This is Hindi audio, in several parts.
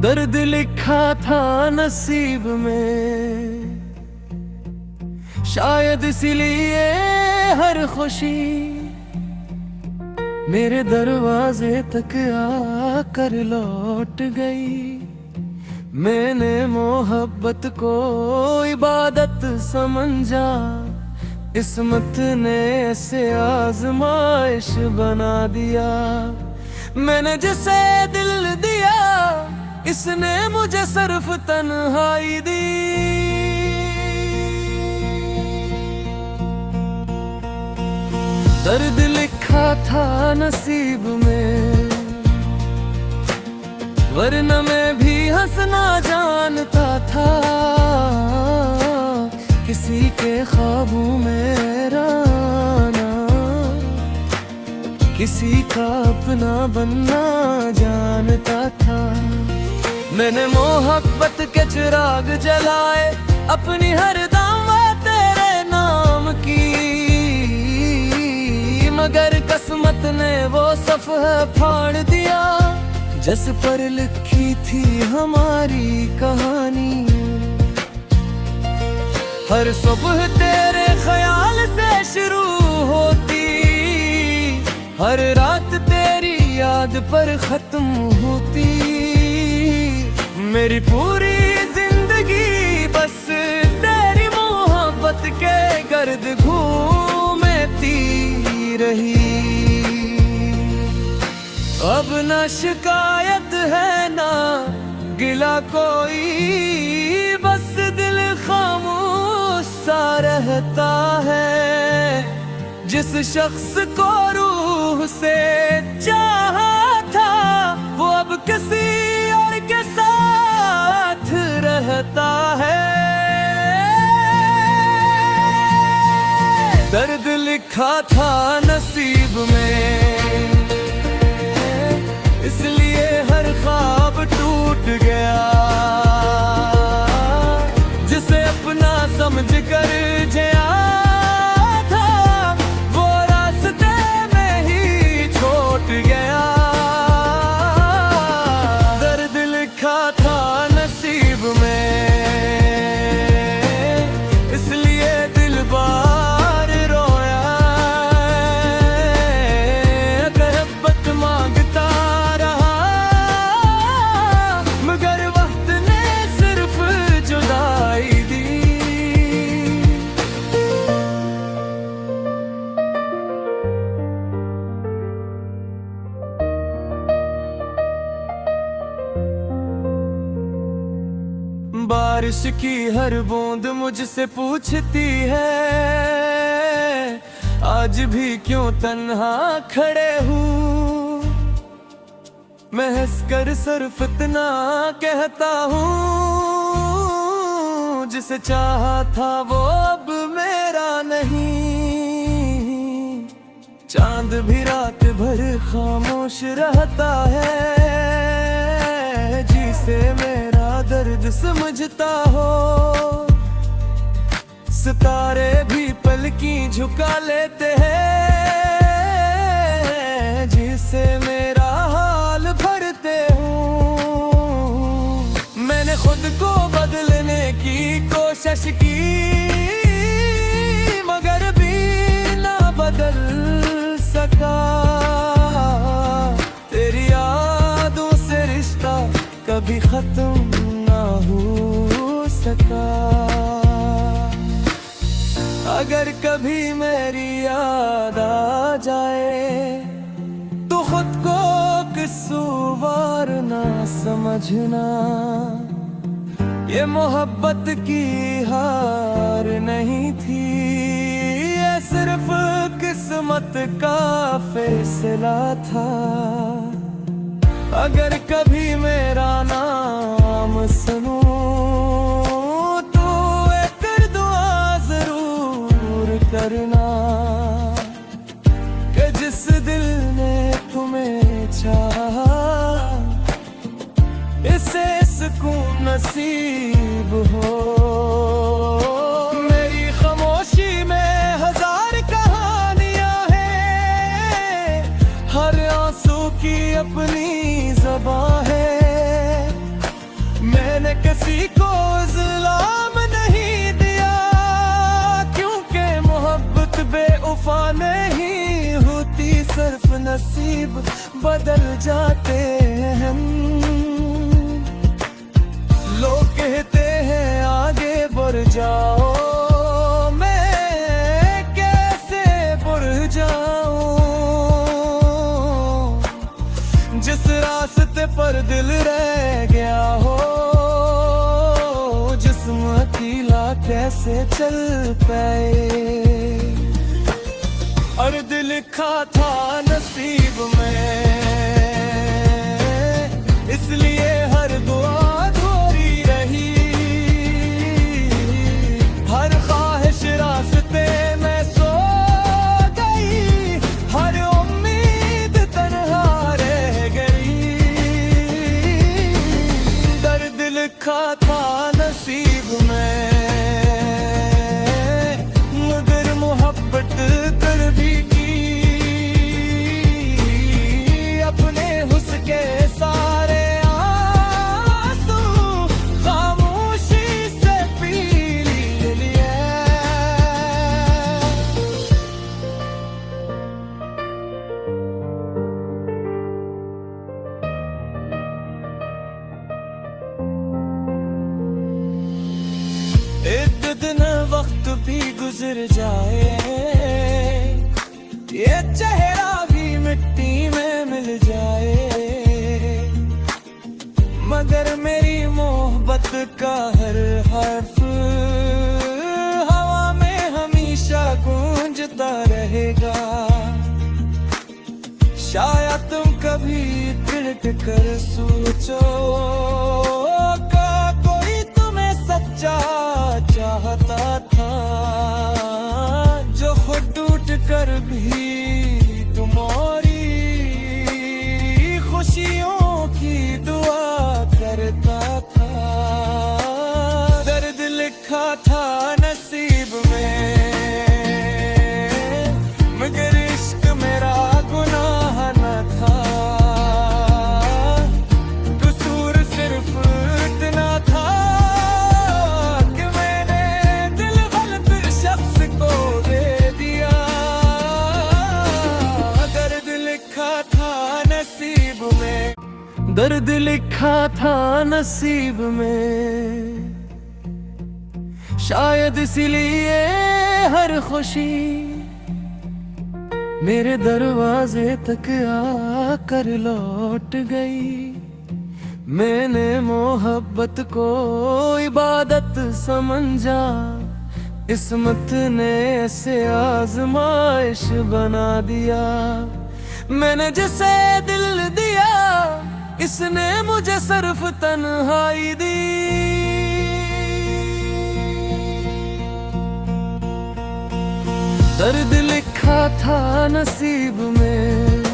दर्द लिखा था नसीब में, शायद इसीलिए हर खुशी मेरे दरवाजे तक आकर लौट गई। मैंने मोहब्बत को इबादत समझा, किस्मत ने ऐसे आजमाइश बना दिया। मैंने जिसे दिल दिया, इसने मुझे सिर्फ तन्हाई दी। दर्द लिखा था नसीब में, वरना मैं भी हंसना जानता था। किसी के ख्वाबों में रहना, किसी का अपना बनना जानता था। मैंने मोहब्बत के चिराग जलाए, अपनी हर दावत तेरे नाम की, मगर किस्मत ने वो सफ़ह फाड़ दिया जिस पर लिखी थी हमारी कहानी। हर सुबह तेरे ख्याल से शुरू होती, हर रात तेरी याद पर खत्म होती। मेरी पूरी जिंदगी बस तेरी मोहब्बत के गर्द घूमती रही। अब ना शिकायत है ना गिला कोई, बस दिल खामोश सा रहता है। जिस शख्स को रूह से चाहा था, वो अब किसी और के साथ रहता है। दर्द लिखा था नसीब में, इसलिए हर ख्वाब टूट गया। जिसे अपना समझ कर जिया था, वो रास्ते में ही छूट गया। दर्द लिखा था नसीब में, इसलिए दिल बार रोया। मोहब्बत मांगता रहा, मगर वक्त ने सिर्फ जुदाई दी। बारिश की हर बूंद मुझसे पूछती है, आज भी क्यों तन्हा खड़े हूँ। मैं हंसकर सिर्फ इतना कहता हूँ, जिसे चाहा था वो अब मेरा नहीं। चांद भी रात भर खामोश रहता है, जिसे मेरा दर्द समझता हो। सितारे भी पलकी झुका लेते हैं, जिसे मेरा हाल भरते हूँ। मैंने खुद को बदलने की कोशिश की, मगर भी ना बदल सका। तेरी यादों से रिश्ता कभी खत्म ना हो सका। अगर कभी मेरी याद आ जाए, तो खुद को कसूरवार ना समझना। ये मोहब्बत की हार नहीं थी, ये सिर्फ किस्मत का फैसला था। अगर कभी मेरा नाम सुनूं, तो एक दुआ जरूर करना, कि जिस दिल ने तुम्हें चाहा, इसे सुकून नसीब हो। अपनी ज़बां है। मैंने किसी को इल्ज़ाम नहीं दिया, क्योंकि मोहब्बत बेवफा नहीं होती, सिर्फ नसीब बदल जाते हैं। लोग कहते हैं आगे बढ़ जाओ, मैं कैसे बढ़ जाऊं? जिस रास्ते पर दिल रह गया हो, जिस्म अकेला कैसे चल पाए? अर्द लिखा था नसीब में, इसलिए हर दुआ अधूरी रही। हर ख्वाहिश रास्ते में सो गई, हर उम्मीद तन्हा रह गई। दर्द लिखा था नसीब में, मगर मोहब्बत कर भी की। अपने हुस्न के सारे आंसू खामोशी से पी लिए। एक दिन वक्त भी गुजर जाए, ये चेहरा भी मिट्टी में मिल जाए, मगर मेरी मोहब्बत का हर हर्फ हवा में हमेशा गूंजता रहेगा। शायद तुम कभी पलट कर सोचो, कोई तुम्हें सच्चा चाहता था, जो खुद टूट कर भी तुम्हारी खुशियों की दुआ करता था। दर्द लिखा था नसीब में, मगर इश्क मेरा गुनाह न था। कसूर सिर्फ इतना था कि मैंने दिल गलत शख्स को दे दिया। दर्द लिखा था नसीब में, दर्द लिखा था नसीब में, शायद इसीलिए हर खुशी मेरे दरवाजे तक आकर लौट गई। मैंने मोहब्बत को इबादत समझा, किस्मत ने ऐसे आजमाइश बना दिया। मैंने जिसे दिल दिया, इसने मुझे सिर्फ तन्हाई दी। दर्द लिखा था नसीब में,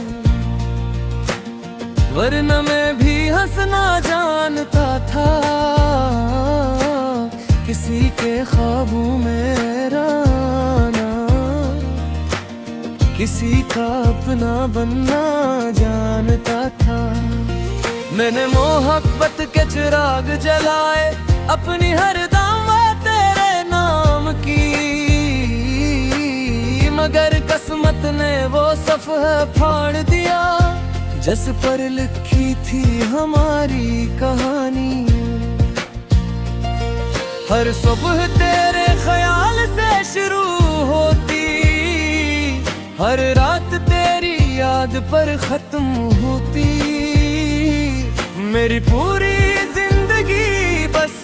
वरना मैं भी हंसना जानता था। किसी के ख्वाबों में रहना, किसी का अपना बनना जानता था। मैंने मोहब्बत के चिराग जलाए, अपनी हर दावत तेरे नाम की, मगर किस्मत ने वो सफ़ह फाड़ दिया, जिस पर लिखी थी हमारी कहानी। हर सुबह तेरे ख्याल से शुरू होती, हर रात तेरी याद पर खत्म होती। मेरी पूरी जिंदगी बस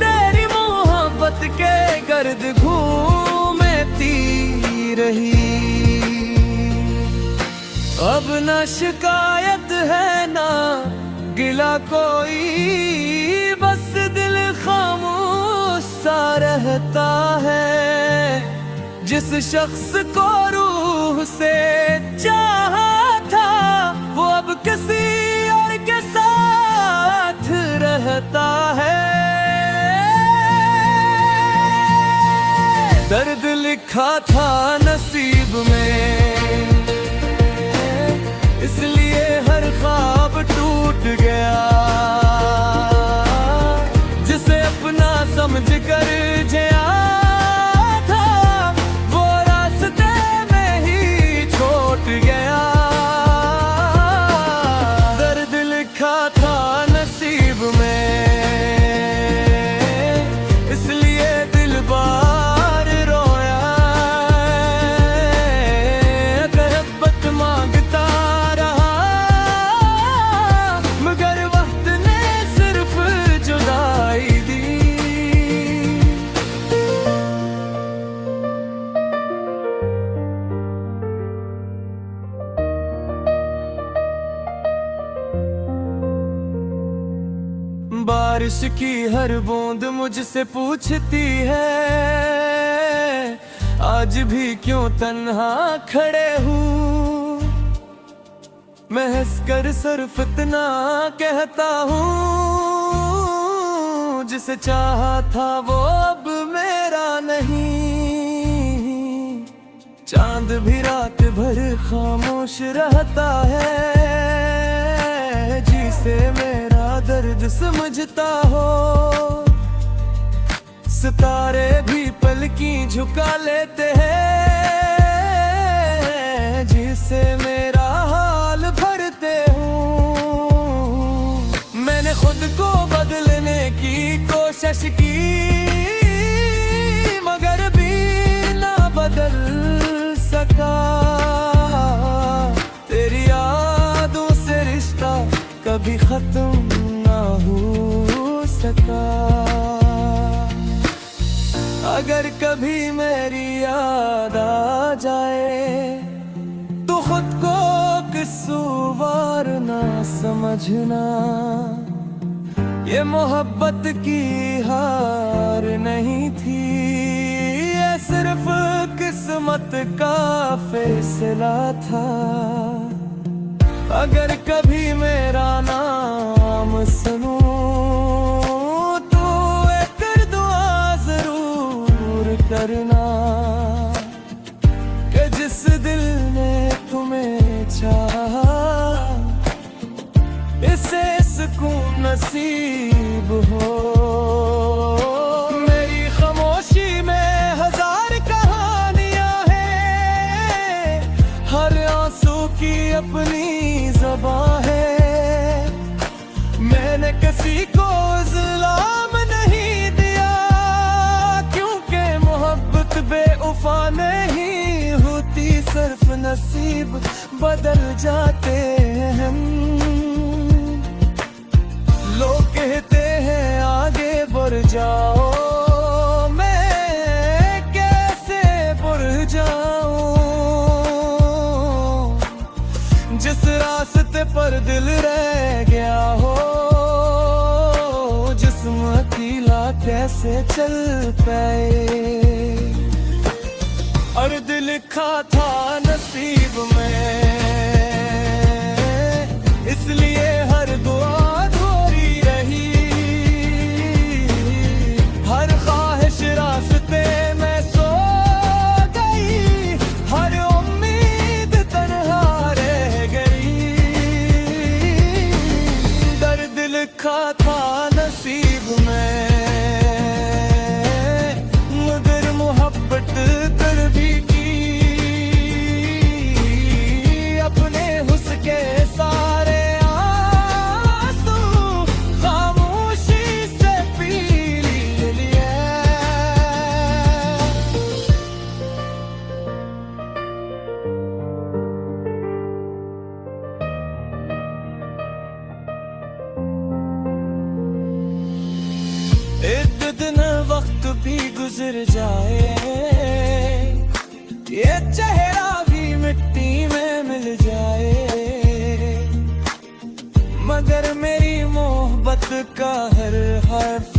तेरी मोहब्बत के गर्द घूमती रही। अब ना शिकायत है ना गिला कोई, बस दिल खामोश सा रहता है। जिस शख्स को रूह से चाहा था, वो अब किसी और के साथ रहता है। दर्द लिखा था नसीब में, इसलिए हर ख्वाब बारिश की हर बूंद मुझसे पूछती है, आज भी क्यों तन्हा खड़े हूँ। मैं हंसकर सिर्फ इतना कहता हूँ, जिसे चाहा था वो अब मेरा नहीं। चांद भी रात भर खामोश रहता है, जिसे मेरा दर्द समझता हो। सितारे भी पलकी झुका लेते हैं, जिसे मेरा हाल भरते हूँ। मैंने खुद को बदलने की कोशिश की, मगर भी ना बदल सका। तेरी यादों से रिश्ता कभी खत्म ना हो सका। अगर कभी मेरी याद आ जाए, तो खुद को कसूरवार ना समझना। ये मोहब्बत की हार नहीं थी, ये सिर्फ किस्मत का फैसला था। अगर कभी मेरा नाम सुनूं, तो एक दुआ जरूर करना, कि जिस दिल ने तुम्हें चाहा, इसे सुकून नसीब हो। मेरी खामोशी में हजार कहानियां हैं, हर आंसू की अपनी ज़बां है। मैंने किसी को इल्ज़ाम नहीं दिया, क्योंकि मोहब्बत बेवफा नहीं होती, सिर्फ नसीब बदल जाते हैं। लोग कहते हैं आगे बढ़ जाओ, मैं कैसे बढ़ जाऊं। जिस रास्ते पर दिल रह गया हो, जिस्म अकेला कैसे चल पाए। अर्द लिखा था नसीब में, इसलिए हर दुआ अधूरी रही। हर ख्वाहिश रास्ते में सो गई, हर उम्मीद तन्हा रह गई। दर्द लिखा था नसीब में, मगर मोहब्बत कर भी की। अपने हुस्न के सारे आंसू खामोशी से पी लिए। एक दिन वक्त भी गुजर जाए, ये चेहरा भी मिट्टी में मिल जाए, मगर मेरी मोहब्बत का हर हर्फ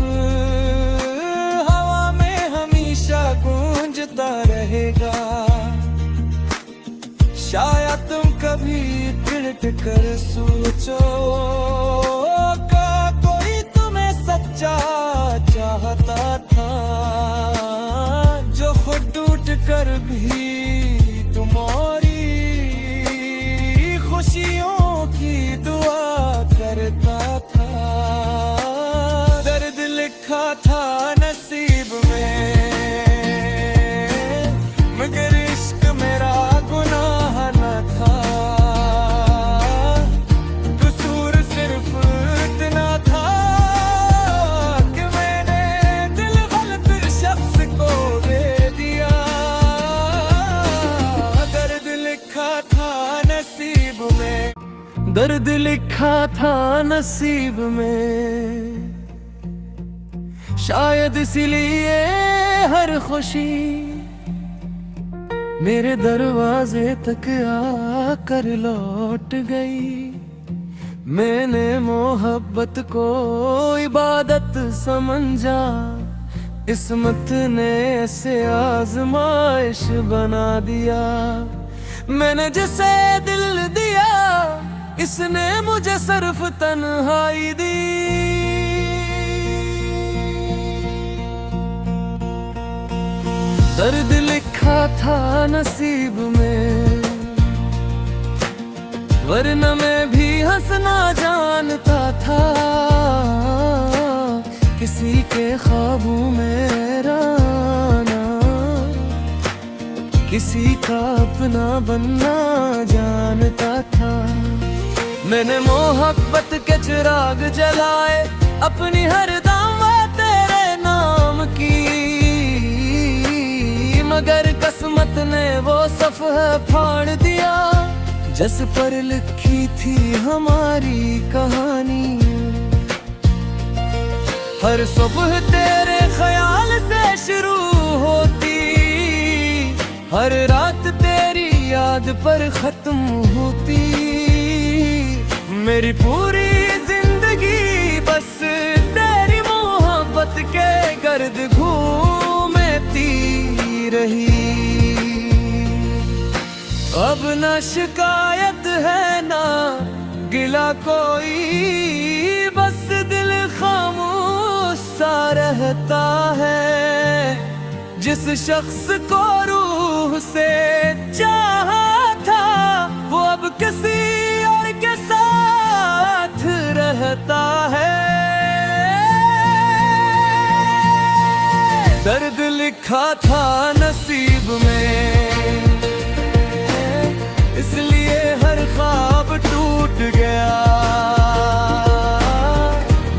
हवा में हमेशा गूंजता रहेगा। शायद तुम कभी पलट कर सोचो, का कोई तुम्हें सच्चा चाहता था, जो खुद टूट कर भी तुम्हारी खुशियों की दुआ करता था। दर्द लिखा था नसीब में, मगर इश्क मेरा गुनाह न था। कसूर सिर्फ इतना था कि मैंने दिल गलत शख्स को दे दिया। दर्द लिखा था नसीब में, दर्द लिखा था नसीब में। शायद इसलिए हर खुशी मेरे दरवाजे तक आकर लौट गई। मैंने मोहब्बत को इबादत समझा, किस्मत ने ऐसे आजमाइश बना दिया। मैंने जिसे दिल दिया, इसने मुझे सिर्फ तन्हाई दी। दर्द लिखा था नसीब में, वरना मैं भी हंसना जानता था। किसी के ख्वाबों में रहना, किसी का अपना बनना जानता था। मैंने मोहब्बत के चिराग जलाए, अपनी हर दावत तेरे नाम की। मगर किस्मत ने वो सफ़ह फाड़ दिया, जिस पर लिखी थी हमारी कहानी। हर सुबह तेरे ख्याल से शुरू होती, हर रात तेरी याद पर खत्म होती। मेरी पूरी जिंदगी बस तेरी मोहब्बत के गर्द घूमती रही। अब न शिकायत है ना गिला कोई, बस दिल खामोश सा रहता है। जिस शख्स को रूह से चाहा था, वो अब किसी और के साथ रहता है। दर्द लिखा था नसीब में, इसलिए हर ख्वाब टूट गया।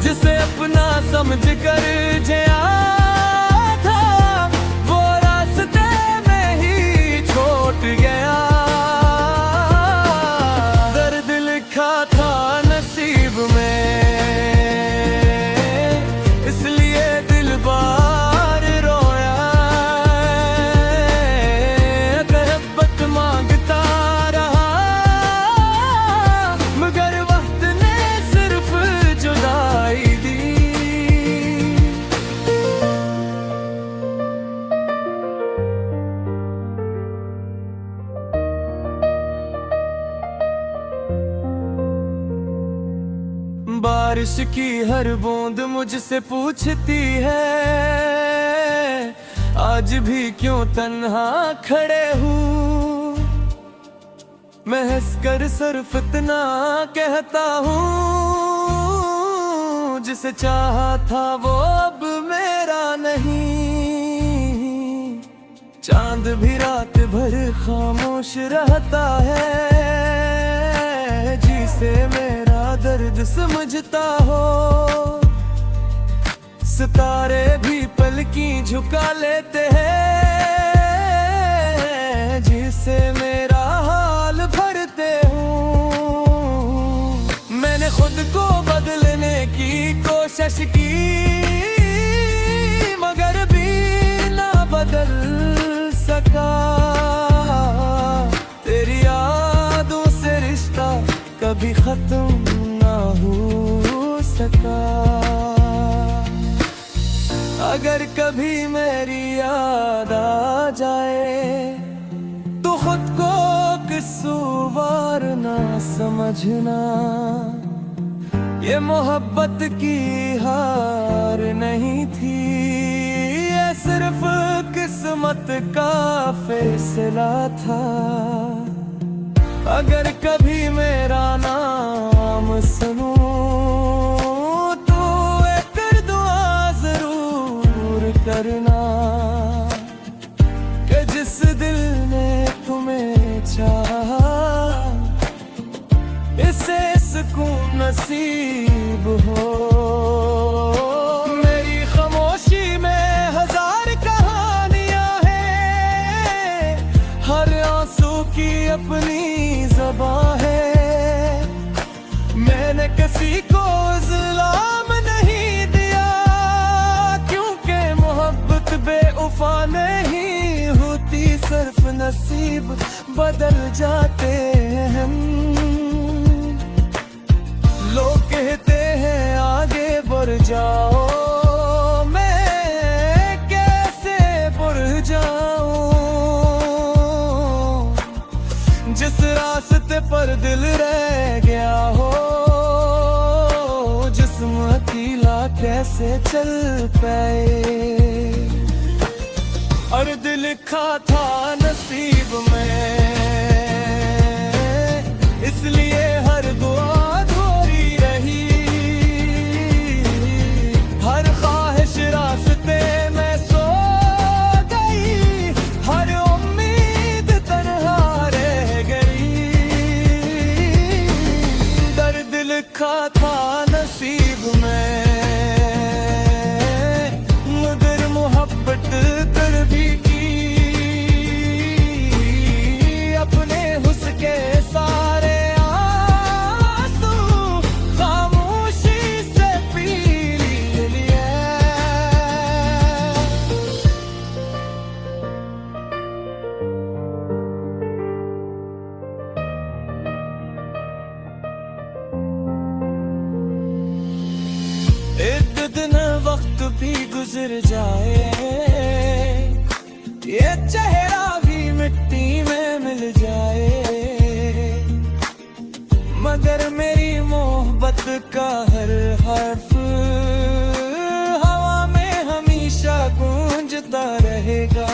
जिसे अपना समझ कर जिया था, वो रास्ते में ही छूट गया। दर्द लिखा था नसीब में, इसलिए दिल बार रोया। मोहब्बत मांगता रहा, मगर वक्त ने सिर्फ जुदाई दी। बारिश की हर बूंद मुझसे पूछती है, आज भी क्यों तन्हा खड़े हूँ। मैं हंसकर सिर्फ इतना कहता हूँ, जिसे चाहा था वो अब मेरा नहीं। चांद भी रात भर खामोश रहता है, जिसे मेरा दर्द समझता हो। सितारे भी पलकी झुका लेते हैं, जिसे मेरा हाल भरते हूँ। मैंने खुद को बदलने की कोशिश की, मगर भी ना बदल सका। तेरी यादों से रिश्ता कभी खत्म ना हो सका। अगर कभी मेरी याद आ जाए, तो खुद को कसूरवार ना समझना। ये मोहब्बत की हार नहीं थी, ये सिर्फ किस्मत का फैसला था। अगर कभी मेरा नाम सुनूं, तो एक दुआ जरूर करना, कि जिस दिल ने तुम्हें चाहा, इसे सुकून नसीब हो। मेरी खामोशी में हजार कहानियां हैं, हर आंसू की अपनी ज़बां है। मैंने किसी को इल्ज़ाम नहीं दिया, क्योंकि मोहब्बत बेवफा नहीं होती, सिर्फ नसीब बदल जाते हैं। कहते हैं आगे बढ़ जाओ, मैं कैसे बढ़ जाऊं। जिस रास्ते पर दिल रह गया हो, जिस्म अकेला कैसे चल पाए। अर्द लिखा था नसीब में, इसलिए हर दुआ अधूरी रही। हर ख्वाहिश रास्ते में सो गई, हर उम्मीद तन्हा रह गई। दर्द लिखा था नसीब में, मगर मोहब्बत कर भी की। अपने हुस्न के सारे आंसू खामोशी से पी लिए। एक दिन वक्त भी गुजर जाए, ये चेहरा भी मिट्टी में मिल जाए, मगर मेरी मोहब्बत का हर हर्फ हवा में हमेशा गूंजता रहेगा।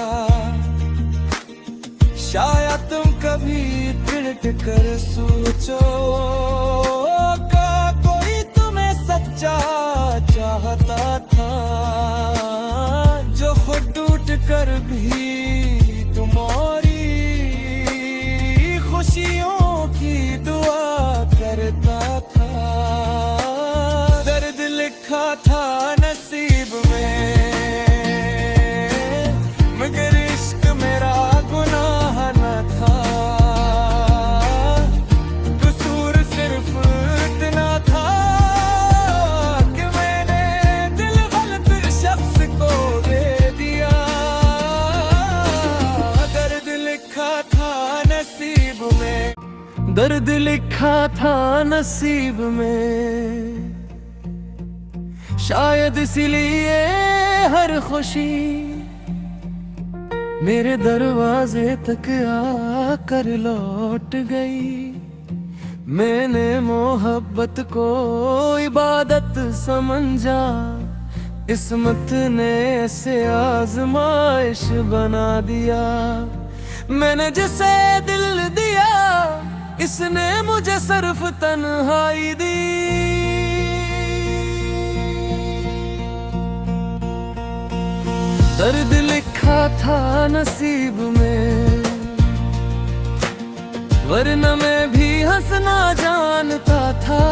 शायद तुम कभी पलट कर सोचो का कोई तुम्हें सच्चा चाहता था, जो खुद टूट कर भी तुम्हारी खुशियों की दुआ करता था। दर्द लिखा था नसीब में, मगर इश्क मेरा गुनाह न था। कसूर सिर्फ इतना था कि मैंने दिल गलत शख्स को दे दिया। दर्द लिखा था नसीब में, दर्द लिखा था नसीब में। शायद इसीलिए हर खुशी मेरे दरवाजे तक आकर लौट गई। मैंने मोहब्बत को इबादत समझा, किस्मत ने ऐसे आजमाइश बना दिया। मैंने जिसे दिल दिया, इसने मुझे सिर्फ तन्हाई दी। दर्द लिखा था नसीब में, वरना मैं भी हंसना जानता था।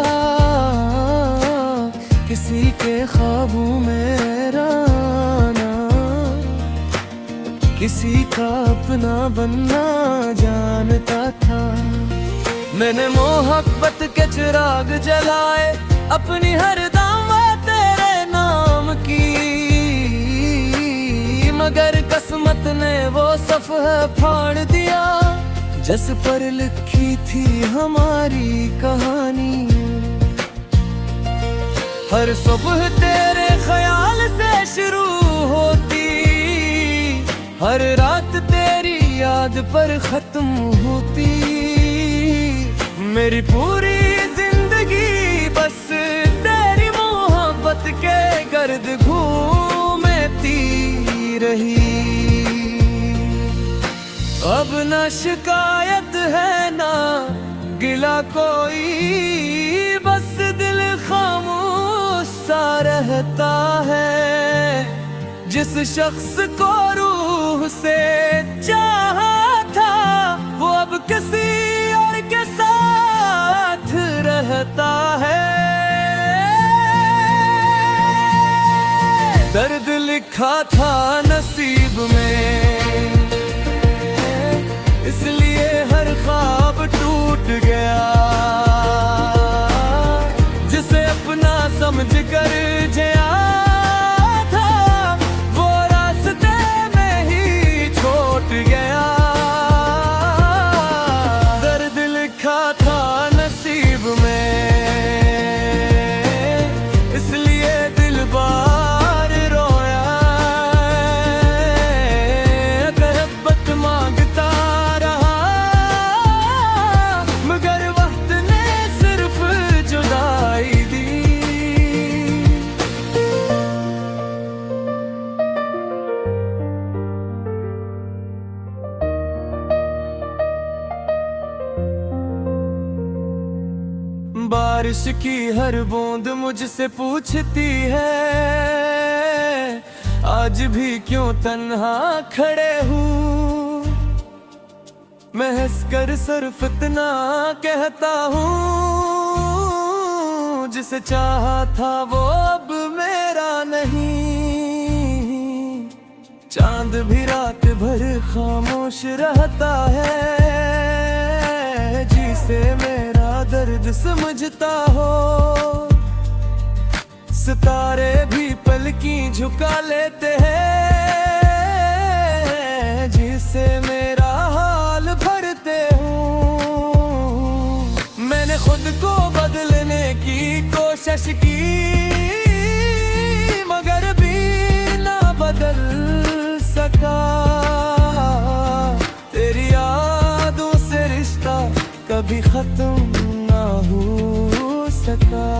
किसी के ख्वाबों में रहना, किसी का अपना बनना जानता था। मैंने मोहब्बत के चिराग जलाए, अपनी हर दावत तेरे नाम की, मगर किस्मत ने वो सफ़ह फाड़ दिया, जिस पर लिखी थी हमारी कहानी। हर सुबह तेरे ख्याल से शुरू होती, हर रात तेरी याद पर खत्म होती। मेरी पूरी जिंदगी बस तेरी मोहब्बत के गर्द घूमती रही। अब ना शिकायत है ना गिला कोई, बस दिल खामोश सा रहता है। जिस शख्स को रूह से चाहा था, वो अब किसी और के साथ रहता है। दर्द लिखा था नसीब में, इसलिए हर ख्वाब टूट गया। जिसे अपना समझ कर जिया था, वो रास्ते में ही छोड़ गया। दर्द लिखा था नसीब में, की हर बूंद मुझसे पूछती है, आज भी क्यों तन्हा खड़े हूँ। मैं हंसकर सिर्फ इतना कहता हूँ, जिसे चाहा था वो अब मेरा नहीं। चांद भी रात भर खामोश रहता है, जिसे मेरा दर्द समझता हो। सितारे भी पलकी झुका लेते हैं, जिसे मेरा हाल भरते हूँ। मैंने खुद को बदलने की कोशिश की, मगर भी ना बदल सका। तेरी यादों से रिश्ता कभी खत्म ना हो सका।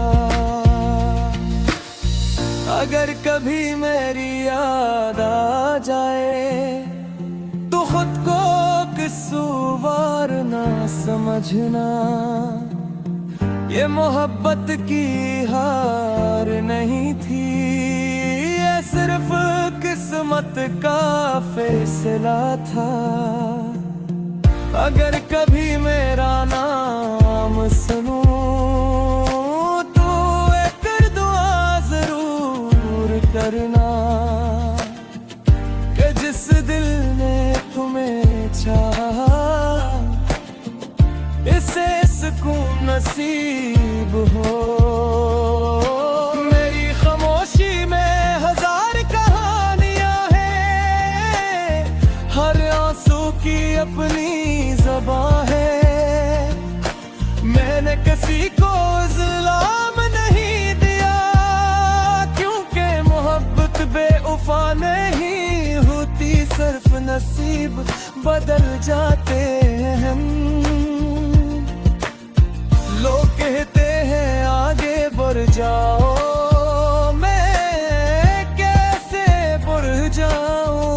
अगर कभी मेरी याद आ जाए, तो खुद को कसूरवार ना समझना। ये मोहब्बत की हार नहीं थी, ये सिर्फ किस्मत का फैसला था। अगर कभी मेरा नाम सुनूं, तो एक दुआ जरूर करना, कि जिस दिल ने तुम्हें चाहा, इसे सुकून नसीब हो। मेरी खामोशी में हजार कहानियां हैं, हर आंसू की अपनी ज़बां है। मैंने किसी को इल्ज़ाम नहीं दिया, क्योंकि मोहब्बत बेवफा नहीं होती, सिर्फ नसीब बदल जाते हैं। लोग कहते हैं आगे बढ़ जाओ, मैं कैसे बढ़ जाऊं।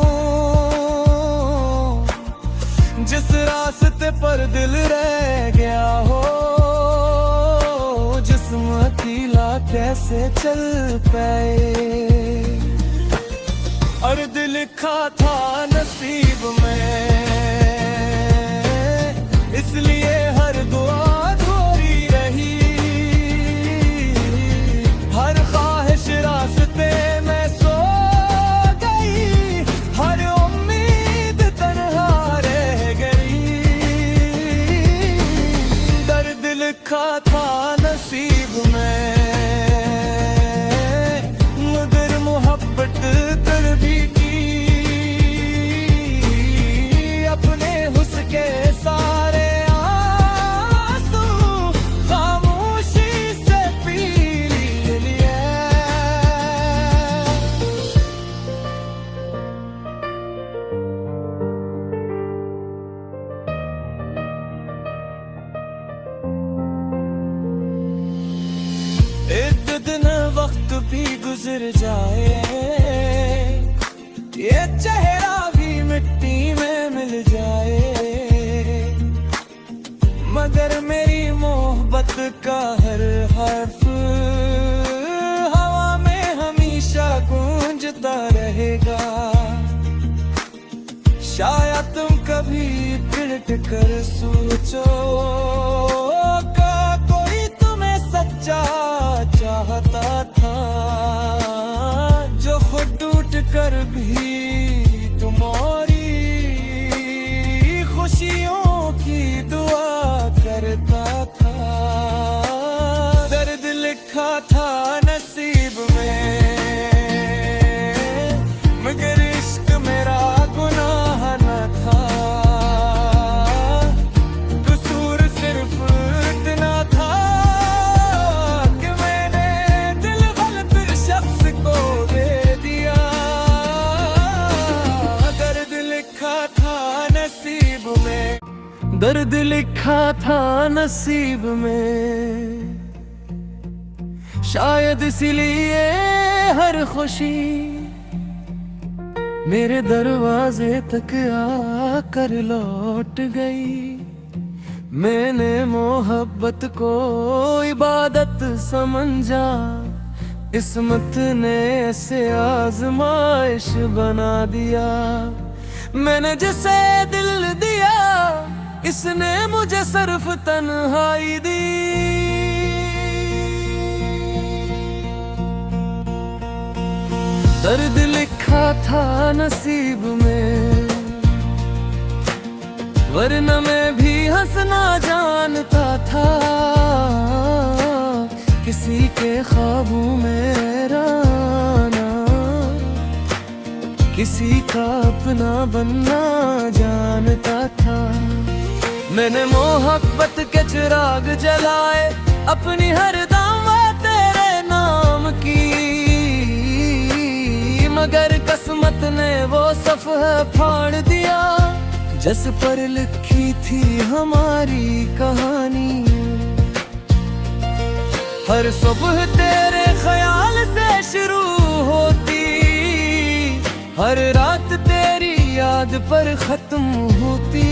जिस रास्ते पर दिल रह गया हो, जिस्म अकेला कैसे चल पाए। अर्द लिखा था नसीब में, इसलिए हर दुआ लिखा था नसीब में, मगर मोहब्बत कर भी की। अपने हुस्न के सारे आंसू खामोशी से पी लिए। एक दिन वक्त भी गुजर जाए, ये चेहरा भी मिट्टी में मिल जाए, मगर मेरी मोहब्बत का हर हर्फ हवा में हमेशा गूंजता रहेगा। शायद तुम कभी पलट कर सोचो, चाहता था, जो खुद टूट कर भी तुम्हारी खुशियों की दुआ करता था। दर्द लिखा था नसीब में, मगर इश्क मेरा गुनाह न था। कसूर सिर्फ इतना था, दर्द लिखा था नसीब में। शायद इसीलिए हर खुशी मेरे दरवाजे तक आकर लौट गई। मैंने मोहब्बत को इबादत समझा, किस्मत ने ऐसे आजमाइश बना दिया। मैंने जिसे दिल दिया, इसने मुझे सिर्फ तन्हाई दी। दर्द लिखा था नसीब में, वरना मैं भी हंसना जानता था। किसी के ख्वाबों में रहना, किसी का अपना बनना जानता था। मैंने मोहब्बत के चिराग जलाए, अपनी हर दावत तेरे नाम की। मगर किस्मत ने वो सफ़ह फाड़ दिया, जिस पर लिखी थी हमारी कहानी। हर सुबह तेरे ख्याल से शुरू होती, हर रात तेरी याद पर खत्म होती।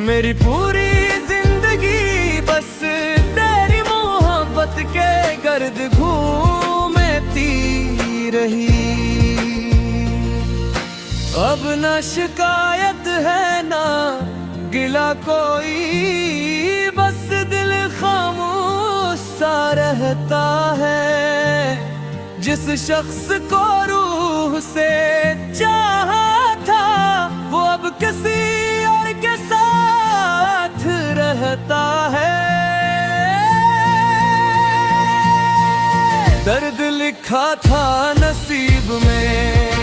मेरी पूरी जिंदगी बस तेरी मोहब्बत के गर्द घूमती रही। अब न शिकायत है ना गिला कोई, बस दिल खामोश सा रहता है। जिस शख्स को रूह से चाहा था, वो अब किसी और के साथ रहता है। दर्द लिखा था नसीब में,